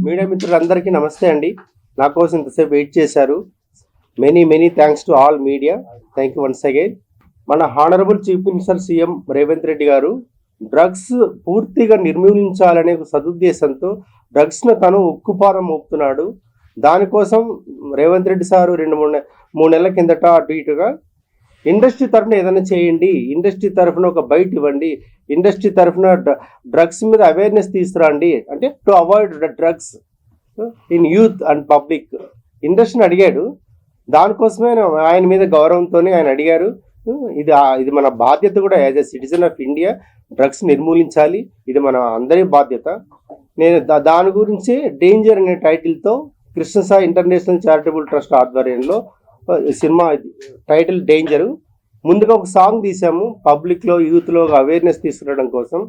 Media మిత్రులందరికీ నమస్తే అండి. నా కోసం ఇంతసేపు వెయిట్ చేశారు. Many thanks to all media. Thank you once again. మన honourable chief minister CM Revanth Reddy garu drugs పూర్తిగా నిర్మూలించాలనే సదుద్దేశంతో డ్రగ్స్ను తను ఉక్కుపాదం మోపుతున్నాడు. దానికోసం రేవంత్ రెడ్డి సారు 2-3 నెలల కిందట అటు ఇటుగా ఇండస్ట్రీ తరఫున ఏదైనా చేయండి, ఇండస్ట్రీ తరఫున ఒక బయట ఇవ్వండి, ఇండస్ట్రీ తరఫున డ్రగ్స్ మీద అవేర్నెస్ తీసుకురండి, అంటే to avoid drugs in youth and public ఇండస్ట్రీని అడిగాడు. దానికోసమే ఆయన మీద గౌరవంతోనే ఆయన అడిగారు. ఇది మన బాధ్యత కూడా, as a citizen of India drugs నిర్మూలించాలి, ఇది మన అందరి బాధ్యత. నేను దాని గురించి డేంజర్ అనే టైటిల్తో కృష్ణసాయి ఇంటర్నేషనల్ చారిటబుల్ ట్రస్ట్ ఆధ్వర్యంలో సినిమా టైటిల్ డేంజరు. ముందుగా ఒక సాంగ్ తీసాము పబ్లిక్లో, యూత్లో అవేర్నెస్ తీసుకురావడం కోసం,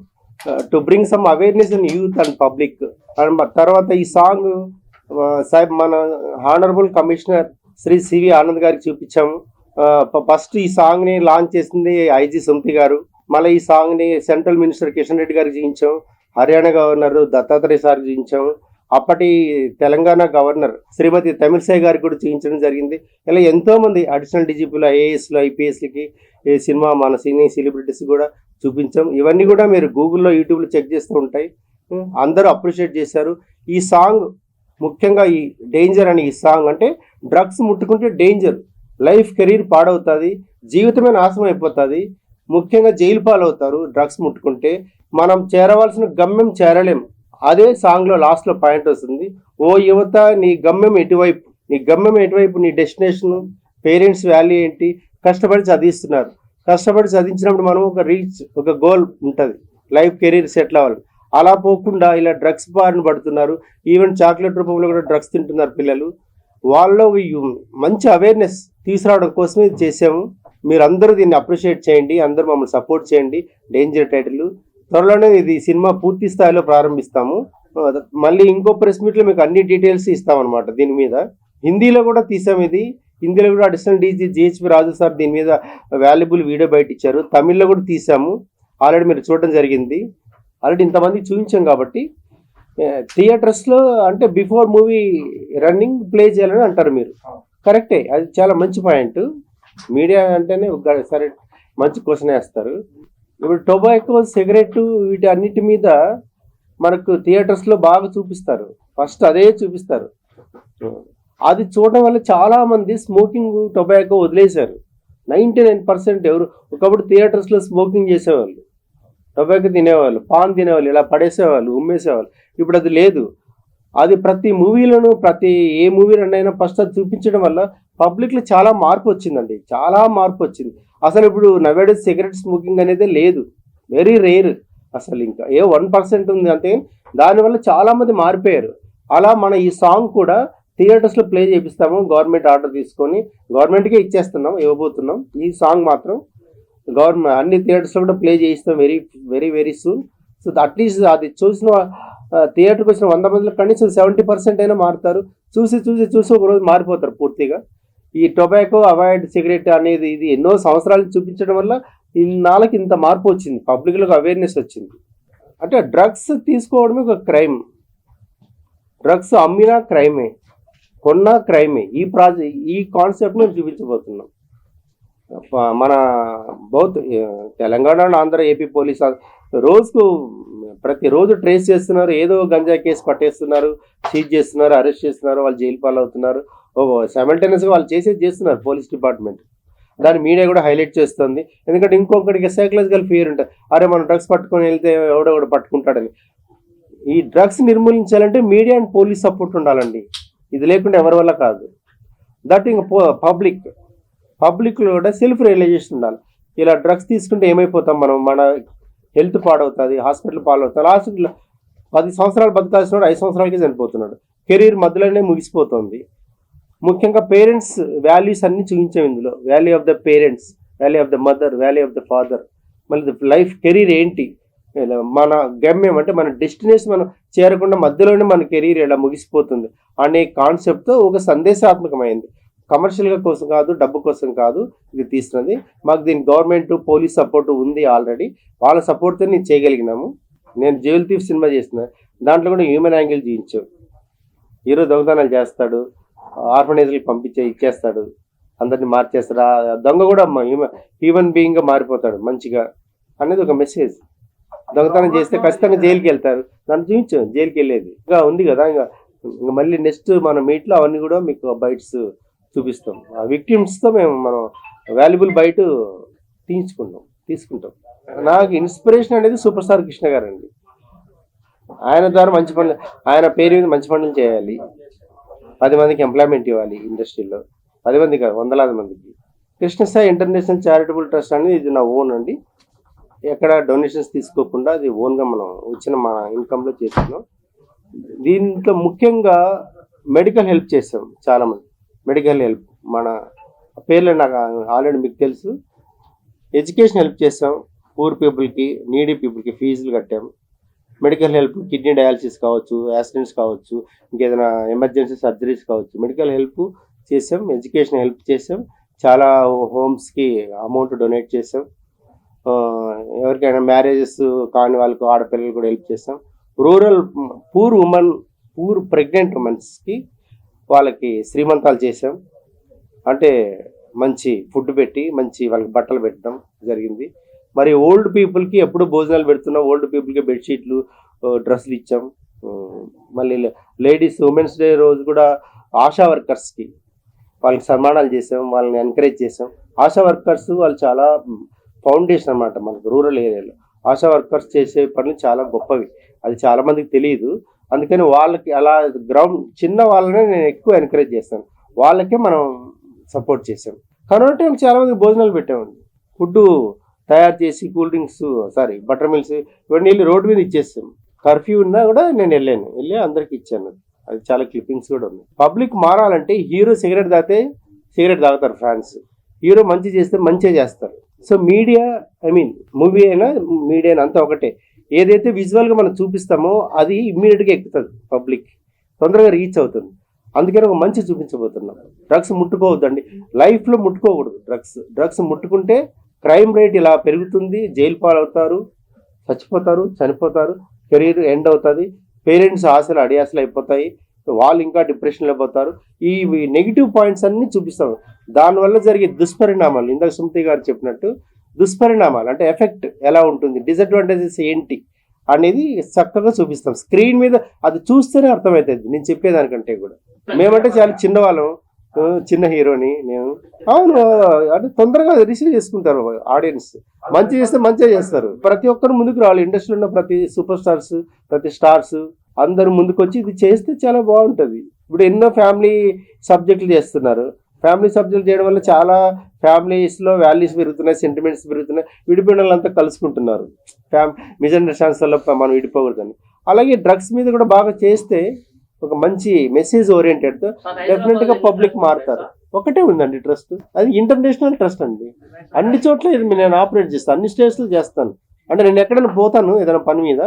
to bring some awareness in youth and public. తర్వాత ఈ సాంగ్ మన honourable commissioner Shri CV Anand గారికి చూపించాము. ఫస్ట్ ఈ సాంగ్ని లాంచ్ చేసింది ఐజీ సుమతి గారు. మళ్ళీ ఈ సాంగ్ని సెంట్రల్ మినిస్టర్ కిషన్ రెడ్డి గారికి చూపించాం, హర్యానా గవర్నర్ దత్తాత్రేయ సార్కి చూపించాం, అప్పటి తెలంగాణ గవర్నర్ శ్రీమతి తమిళసాయి గారికి కూడా చూపించడం జరిగింది. ఇలా ఎంతోమంది అడిషనల్ డీజీపీలు, ఐఏఎస్లు, ఐపీఎస్లకి సినిమా మన సినీ సెలబ్రిటీస్ కూడా చూపించాం. ఇవన్నీ కూడా మీరు గూగుల్లో, యూట్యూబ్లో చెక్ చేస్తూ ఉంటాయి. అందరూ అప్రిషియేట్ చేశారు. ఈ సాంగ్ ముఖ్యంగా ఈ డేంజర్ అని, ఈ సాంగ్ అంటే డ్రగ్స్ ముట్టుకుంటే డేంజర్, లైఫ్ కెరీర్ పాడవుతుంది, జీవితమే నాశనం అయిపోతుంది, ముఖ్యంగా జైలు పాలవుతారు డ్రగ్స్ ముట్టుకుంటే. మనం చేరవలసిన గమ్యం చేరలేం. అదే సాంగ్లో లాస్ట్లో పాయింట్ వస్తుంది. ఓ యువత, నీ గమ్యం ఎటువైపు, నీ గమ్యం ఎటువైపు, నీ డెస్టినేషన్, పేరెంట్స్ వాల్యూ ఏంటి, కష్టపడి చదివిస్తున్నారు. కష్టపడి చదివించినప్పుడు మనం ఒక గోల్ ఉంటుంది, లైఫ్ కెరీర్ సెటిల్ అవ్వాలి. అలా పోకుండా ఇలా డ్రగ్స్ బారిన పడుతున్నారు. ఈవెన్ చాక్లెట్ రూపంలో కూడా డ్రగ్స్ తింటున్నారు పిల్లలు. వాళ్ళలో మంచి అవేర్నెస్ తీసుకురావడం కోసమే చేసాము. మీరు అందరూ దీన్ని అప్రిషియేట్ చేయండి, అందరూ మమ్మల్ని సపోర్ట్ చేయండి. Danger title. త్వరలోనే ఇది సినిమా పూర్తి స్థాయిలో ప్రారంభిస్తాము. మళ్ళీ ఇంకో ప్రెస్ మీట్లో మీకు అన్ని డీటెయిల్స్ ఇస్తామన్నమాట. దీని మీద హిందీలో కూడా తీసాము. ఇది హిందీలో కూడా అడిషనల్ డీజీ జిహెచ్పి రాజు సార్ దీని మీద వాల్యుబుల్ వీడియో బయట ఇచ్చారు. తమిళ్లో కూడా తీసాము, ఆల్రెడీ మీరు చూడడం జరిగింది. ఆల్రెడీ ఇంతమంది చూపించాం కాబట్టి థియేటర్స్లో అంటే బిఫోర్ మూవీ రన్నింగ్ ప్లే చేయాలని అంటారు మీరు. కరెక్టే, అది చాలా మంచి పాయింట్. మీడియా అంటేనే సరే మంచి క్వశ్చన్ వేస్తారు. ఇప్పుడు టొబాకో, సిగరెట్ వీటి అన్నిటి మీద మనకు థియేటర్స్లో బాగా చూపిస్తారు. ఫస్ట్ అదే చూపిస్తారు. అది చూడడం వల్ల చాలామంది స్మోకింగ్, టొబాకో వదిలేశారు. 99% ఎవరు ఒకప్పుడు థియేటర్స్లో స్మోకింగ్ చేసేవాళ్ళు, టొబాకో తినేవాళ్ళు, పాన్ తినేవాళ్ళు, ఇలా పడేసేవాళ్ళు, ఉమ్మేసేవాళ్ళు. ఇప్పుడు అది లేదు. అది ప్రతి మూవీలోనూ, ఏ మూవీ రన్ ఫస్ట్ అది చూపించడం వల్ల పబ్లిక్లో చాలా మార్పు వచ్చిందండి, చాలా మార్పు వచ్చింది. అసలు ఇప్పుడు నవేడేస్ సిగరెట్ స్మోకింగ్ అనేది లేదు, వెరీ రేర్. అసలు ఇంకా 1% ఉంది అంతే. దానివల్ల చాలామంది మారిపోయారు. అలా మన ఈ సాంగ్ కూడా థియేటర్స్లో ప్లే చేపిస్తాము. గవర్నమెంట్ ఆర్డర్ తీసుకొని గవర్నమెంట్కే ఇవ్వబోతున్నాం. ఈ సాంగ్ మాత్రం గవర్నమెంట్ అన్ని థియేటర్స్లో కూడా ప్లే చేయిస్తాం వెరీ సూన్. సో అట్లీస్ట్ అది చూసిన థియేటర్కి వచ్చిన 100 మందిలో కనీసం 70% అయినా మారుతారు. చూసి ఒకరోజు మారిపోతారు పూర్తిగా. ఈ టొబాకో, అవాయిడ్ సిగరెట్ అనేది ఇది ఎన్నో సంవత్సరాలు చూపించడం వల్ల ఇన్నాళ్ళకి ఇంత మార్పు వచ్చింది, పబ్లిక్లోకి అవేర్నెస్ వచ్చింది. అంటే డ్రగ్స్ తీసుకోవడమే ఒక క్రైమ్, డ్రగ్స్ అమ్మినా క్రైమే, కొన్నా క్రైమే. ఈ కాన్సెప్ట్ మేము చూపించబోతున్నాం. మన బౌత్ తెలంగాణ, ఆంధ్ర, ఏపీ పోలీస్ ప్రతిరోజు ట్రేస్ చేస్తున్నారు. ఏదో గంజా కేసు పట్టేస్తున్నారు, సీజ్ చేస్తున్నారు, అరెస్ట్ చేస్తున్నారు, వాళ్ళు జైలు పాలవుతున్నారు. సైమల్టేనియస్గా వాళ్ళు చేస్తున్నారు పోలీస్ డిపార్ట్మెంట్. దాన్ని మీడియా కూడా హైలైట్ చేస్తుంది. ఎందుకంటే ఇంకొకటికి సైకలాజికల్ ఫియర్ ఉంటుంది, అరే మనం డ్రగ్స్ పట్టుకొని వెళ్తే ఎవడో పట్టుకుంటాడని. ఈ డ్రగ్స్ నిర్మూలించాలంటే మీడియా అండ్ పోలీస్ సపోర్ట్ ఉండాలండి. ఇది లేకుండా ఎవరి వల్ల కాదు. దట్ ఇంకా పబ్లిక్లో కూడా సెల్ఫ్ రియలైజేషన్ ఉండాలి. ఇలా డ్రగ్స్ తీసుకుంటే ఏమైపోతాం మనం, మన హెల్త్ పాడవుతుంది, హాస్పిటల్ పాడవుతుంది. లాస్ట్ 10 సంవత్సరాలు బతకాల్సిన 5 సంవత్సరాలకే చనిపోతున్నాడు. కెరీర్ మధ్యలోనే ముగిసిపోతుంది. ముఖ్యంగా పేరెంట్స్ వాల్యూస్ అన్ని చూపించాం ఇందులో. Value of the parents, value of the mother, value of the father, మళ్ళీ లైఫ్ కెరీర్ ఏంటి, మన గమ్యం అంటే మన డెస్టినేషన్ మనం చేరకుండా మధ్యలోనే మన కెరీర్ ఎలా ముగిసిపోతుంది అనే కాన్సెప్ట్తో ఒక సందేశాత్మకమైంది. కమర్షియల్గా కోసం కాదు, డబ్బు కోసం కాదు ఇది తీస్తున్నది. మాకు దీని గవర్నమెంట్, పోలీస్ సపోర్ట్ ఉంది ఆల్రెడీ. వాళ్ళ సపోర్ట్తో నేను చేయగలిగినాము. నేను జైల్ థీఫ్ సినిమా చేసిన దాంట్లో కూడా హ్యూమన్ యాంగిల్ చూపించాం. హీరో దొంగతనాలు చేస్తాడు, ఆర్ఫనైజ్కి ఇచ్చేస్తాడు, అందరిని మార్చేస్తాడు. ఆ దొంగ కూడా హ్యూమన్ బీయింగ్గా మారిపోతాడు మంచిగా అనేది ఒక మెసేజ్. దొంగతనం చేస్తే ఖచ్చితంగా జైలుకి వెళ్తారు, దాన్ని చూపించు జైలుకి వెళ్ళేది ఇంకా ఉంది కదా. ఇంకా మళ్ళీ నెక్స్ట్ మన మీట్లో అవన్నీ కూడా మీకు బైట్స్ చూపిస్తాం. ఆ విక్టిమ్స్తో మనం వాల్యుబుల్ బైట్ తీసుకుంటాం. నాకు ఇన్స్పిరేషన్ అనేది సూపర్ స్టార్ కృష్ణ గారు అండి. ఆయన ద్వారా మంచి పనులు, ఆయన పేరు మీద మంచి పనులు చేయాలి, 10 మందికి ఎంప్లాయ్మెంట్ ఇవ్వాలి ఇండస్ట్రీలో, 10 మంది కాదు 100,000 మందికి. కృష్ణసాయి ఇంటర్నేషనల్ చారిటబుల్ ట్రస్ట్ అనేది ఇది నా ఓన్ అండి. ఎక్కడ డొనేషన్స్ తీసుకోకుండా అది ఓన్గా మనం వచ్చిన మన ఇన్కంలో చేస్తున్నాం. దీంట్లో ముఖ్యంగా మెడికల్ హెల్ప్ చేస్తాం. చాలామంది మెడికల్ హెల్ప్ మన పేర్లు నాకు ఆల్రెడీ మీకు తెలుసు. ఎడ్యుకేషన్ హెల్ప్ చేస్తాం, పూర్ పీపుల్కి, నీడీ పీపుల్కి ఫీజులు కట్టాం. మెడికల్ హెల్ప్, కిడ్నీ డయాలసిస్ కావచ్చు, యాక్సిడెంట్స్ కావచ్చు, ఇంకేదైనా ఎమర్జెన్సీ సర్జరీస్ కావచ్చు, మెడికల్ హెల్ప్ చేసాం. ఎడ్యుకేషన్ హెల్ప్ చేసాం. చాలా హోమ్స్కి అమౌంట్ డొనేట్ చేసాం. ఎవరికైనా మ్యారేజెస్ కాని వాళ్ళకు, ఆడపిల్లలు కూడా హెల్ప్ చేస్తాం. రూరల్ పూర్ ప్రెగ్నెంట్ ఉమెన్స్కి వాళ్ళకి శ్రీమంతాలు చేసాం. అంటే మంచి ఫుడ్ పెట్టి మంచి వాళ్ళకి బట్టలు పెట్టడం జరిగింది. మరి ఓల్డ్ పీపుల్కి ఎప్పుడు భోజనాలు పెడుతున్నాం, ఓల్డ్ పీపుల్కి బెడ్షీట్లు, డ్రెస్సులు ఇచ్చాం. మళ్ళీ లేడీస్ ఉమెన్స్ డే రోజు కూడా ఆశా వర్కర్స్కి వాళ్ళకి సన్మానాలు చేసాం, వాళ్ళని ఎంకరేజ్ చేసాం. ఆశా వర్కర్స్ వాళ్ళు చాలా ఫౌండేషన్ అన్నమాట మనకు రూరల్ ఏరియాలో. ఆశా వర్కర్స్ చేసే పనులు చాలా గొప్పవి, అది చాలామందికి తెలియదు. అందుకని వాళ్ళకి అలా గ్రౌండ్ చిన్న వాళ్ళనే నేను ఎక్కువ ఎంకరేజ్ చేస్తాను, వాళ్ళకే మనం సపోర్ట్ చేసాం. కరోనా టైం చాలామందికి భోజనాలు పెట్టామండి, ఫుడ్ తయారు చేసి, కూల్ డ్రింక్స్ బటర్ మిల్స్ ఇవన్నీ వెళ్ళి రోడ్డు మీద ఇచ్చేస్తాం. కర్ఫ్యూ ఉన్నా కూడా నేను వెళ్ళి అందరికి ఇచ్చాను. అది చాలా క్లిప్పింగ్స్ కూడా ఉన్నాయి. పబ్లిక్ మారాలంటే హీరో సిగరెట్ తాగుతారు ఫ్యాన్స్, హీరో మంచి చేస్తే మంచిగా చేస్తారు. సో మీడియా, మూవీ అయినా మీడియా అయినా అంతా ఒకటే. ఏదైతే విజువల్గా మనం చూపిస్తామో అది ఇమ్మీడియట్గా ఎక్కుతుంది, పబ్లిక్ తొందరగా రీచ్ అవుతుంది. అందుకని ఒక మంచి చూపించబోతున్నాం. డ్రగ్స్ ముట్టుకోవద్దండి, లైఫ్లో ముట్టుకోకూడదు. డ్రగ్స్ ముట్టుకుంటే క్రైమ్ రేట్ ఇలా పెరుగుతుంది, జైలు పాలవుతారు, చనిపోతారు, కెరీర్ ఎండ్ అవుతుంది, పేరెంట్స్ ఆశలు అడియాసలు అయిపోతాయి, వాళ్ళు ఇంకా డిప్రెషన్లో పోతారు. ఈ నెగిటివ్ పాయింట్స్ అన్నీ చూపిస్తాం. దానివల్ల జరిగే దుష్పరిణామాలు, ఇందాక సుమతి గారు చెప్పినట్టు దుష్పరిణామాలు అంటే ఎఫెక్ట్ ఎలా ఉంటుంది, డిసడ్వాంటేజెస్ ఏంటి అనేది చక్కగా చూపిస్తాం. స్క్రీన్ మీద అది చూస్తేనే అర్థమవుతుంది నేను చెప్పేదానికంటే కూడా. మేమంటే చాలా చిన్నవాళ్ళం, చిన్న హీరోని నేను. అవును, అంటే తొందరగా రిసీవ్ చేసుకుంటారు ఆడియన్స్. మంచి చేస్తే మంచిగా చేస్తారు. ప్రతి ఒక్కరు ముందుకు రావాలి. ఇండస్ట్రీలో ఉన్న ప్రతి సూపర్ స్టార్స్, ప్రతి స్టార్స్ అందరూ ముందుకు వచ్చి ఇది చేస్తే చాలా బాగుంటుంది. ఇప్పుడు ఎన్నో ఫ్యామిలీ సబ్జెక్టులు చేస్తున్నారు. ఫ్యామిలీ సబ్జెక్టులు చేయడం వల్ల చాలా ఫ్యామిలీస్లో వాల్యూస్ పెరుగుతున్నాయి, సెంటిమెంట్స్ పెరుగుతున్నాయి, విడిపోయిన వాళ్ళంతా కలుసుకుంటున్నారు. మిస్అండర్స్టాండింగ్స్ వల్ల మనం విడిపోకూడదని. అలాగే డ్రగ్స్ మీద కూడా బాగా చేస్తే ఒక మంచి మెసేజ్ ఓరియంటెడ్తో డెఫినెట్గా పబ్లిక్ మారుతారు. ఒకటే ఉందండి ట్రస్ట్, అది ఇంటర్నేషనల్ ట్రస్ట్ అండి. అన్ని చోట్ల ఇది నేను ఆపరేట్ చేస్తాను, అన్ని స్టేట్స్లో చేస్తాను. అంటే నేను ఎక్కడైనా పోతాను ఏదైనా పని మీద,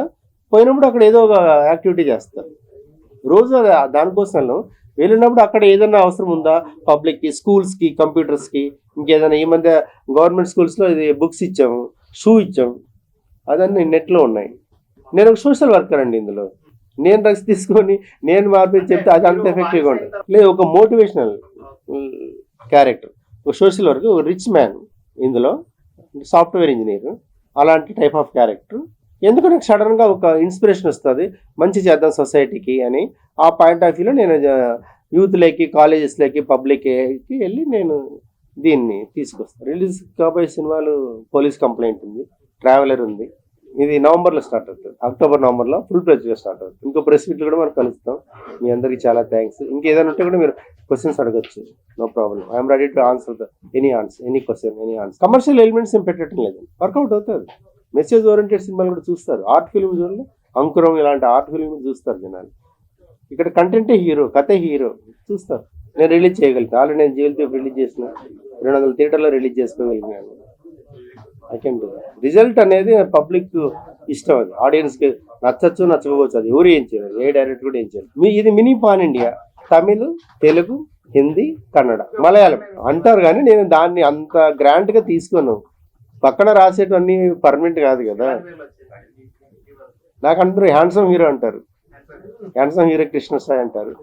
పోయినప్పుడు అక్కడ ఏదో ఒక యాక్టివిటీ చేస్తాను రోజు. దానికోసం వెళ్ళినప్పుడు అక్కడ ఏదైనా అవసరం ఉందా పబ్లిక్కి, స్కూల్స్కి, కంప్యూటర్స్కి, ఇంకేదైనా ఈ మధ్య గవర్నమెంట్ స్కూల్స్లో ఇది బుక్స్ ఇచ్చాము, షూ ఇచ్చాము, అదన్నీ నెట్లో ఉన్నాయి. నేను ఒక సోషల్ వర్కర్ అండి. ఇందులో నేను డ్రగ్స్ తీసుకొని నేను మార్పు చెప్తే అది అంత ఎఫెక్టివ్గా ఉంటుంది. లేదు, ఒక మోటివేషనల్ క్యారెక్టర్, ఒక సోషల్ వర్క్, ఒక రిచ్ మ్యాన్, ఇందులో సాఫ్ట్వేర్ ఇంజనీర్, అలాంటి టైప్ ఆఫ్ క్యారెక్టర్. ఎందుకు నాకు సడన్గా ఒక ఇన్స్పిరేషన్ వస్తుంది, మంచి చేద్దాం సొసైటీకి అని. ఆ పాయింట్ ఆఫ్ వ్యూలో నేను యూత్లోకి, కాలేజెస్లోకి, పబ్లిక్కి వెళ్ళి నేను దీన్ని తీసుకొస్తాను. రిలీజ్ కాబోయే సినిమాలు పోలీస్ కంప్లైంట్ ఉంది, ట్రావెలర్ ఉంది. ఇది నవంబర్లో స్టార్ట్ అవుతుంది, అక్టోబర్-నవంబర్లో ఫుల్ ప్లెడ్జ్గా స్టార్ట్ అవుతుంది. ఇంకో ప్రెస్ మీట్లో కూడా మనం కలుస్తాం. మీ అందరికీ చాలా థ్యాంక్స్. ఇంకేదైనా ఉంటే కూడా మీరు క్వశ్చన్స్ అడగచ్చు, no problem. I'm ready to answer any question, any answer. Commercial elements ఏం పెట్టడం లేదు, వర్కౌట్ అవుతుంది. మెసేజ్ ఓరియంటెడ్ సినిమాలు కూడా చూస్తారు. ఆర్ట్ ఫిల్మ్ చూడండి, అంకురం ఇలాంటి ఆర్ట్ ఫిల్మ్ చూస్తారు జనాలు. ఇక్కడ కంటెంటే హీరో, కథే హీరో చూస్తారు. నేను రిలీజ్ చేయగలుగుతాను. ఆల్రెడీ నేను జైలు రిలీజ్ చేసిన, 200 థియేటర్లో రిలీజ్ చేసుకోగలిగినాను. I can do. రిజల్ట్ అనేది పబ్లిక్ ఇష్టం, అది ఆడియన్స్కి నచ్చచ్చు నచ్చకపోవచ్చు, అది ఎవరు ఏం చేయలేదు, ఏ డైరెక్టర్ కూడా ఏం చేయలేదు. ఇది mini pan India, Tamil, Telugu, Hindi, Kannada, Malayalam అంటారు. కానీ నేను దాన్ని అంత గ్రాండ్గా తీసుకోను. పక్కన రాసేటవన్నీ పర్మనెంట్ కాదు కదా. నాకు అందరూ హ్యాండ్సమ్ హీరో అంటారు. హ్యాండ్సమ్ హీరో కృష్ణ సాయి అంటారు.